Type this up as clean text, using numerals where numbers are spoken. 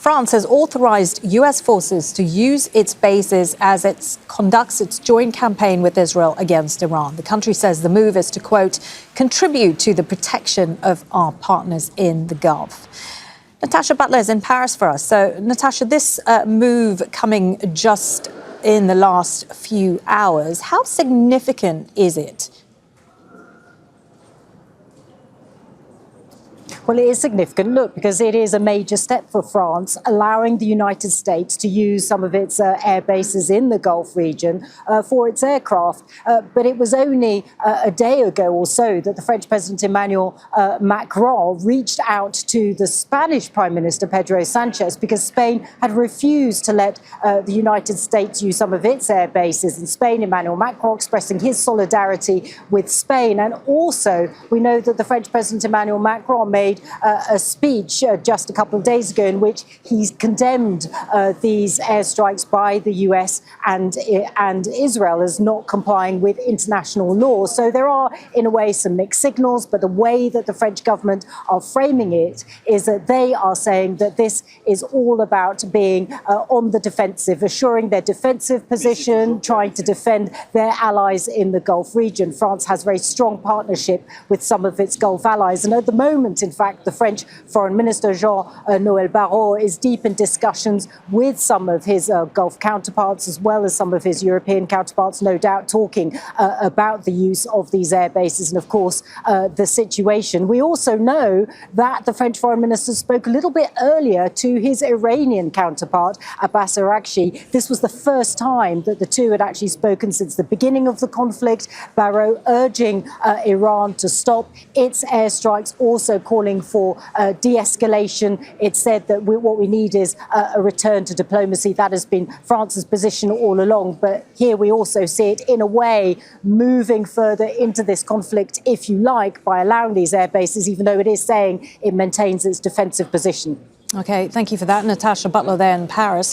France has authorized U.S. forces to use its bases as it conducts its joint campaign with Israel against Iran. The country says the move is to, quote, contribute to the protection of our partners in the Gulf. Natacha Butler is in Paris for us. So, Natacha, this move coming just in the last few hours, how significant is it? Well, it is significant, look, because it is a major step for France, allowing the United States to use some of its air bases in the Gulf region for its aircraft. But it was only a day ago or so that the French President Emmanuel Macron reached out to the Spanish Prime Minister Pedro Sanchez because Spain had refused to let the United States use some of its air bases in Spain. Emmanuel Macron expressing his solidarity with Spain. And also, we know that the French President Emmanuel Macron made a speech just a couple of days ago in which he condemned these airstrikes by the US and Israel as not complying with international law. So there are, in a way, some mixed signals, but the way that the French government are framing it is that they are saying that this is all about being on the defensive, assuring their defensive position, trying to defend their allies in the Gulf region. France has a very strong partnership with some of its Gulf allies. And at the moment, in fact, the French Foreign Minister Jean-Noël Barrot is deep in discussions with some of his Gulf counterparts, as well as some of his European counterparts, no doubt talking about the use of these air bases and, of course, the situation. We also know that the French Foreign Minister spoke a little bit earlier to his Iranian counterpart, Abbas Araghchi. This was the first time that the two had actually spoken since the beginning of the conflict. Barrot urging Iran to stop its airstrikes, also calling for de-escalation. It said that what we need is a return to diplomacy. That has been France's position all along. But here we also see it, in a way, moving further into this conflict, if you like, by allowing these air bases, even though it is saying it maintains its defensive position. OK, thank you for that. Natacha Butler there in Paris.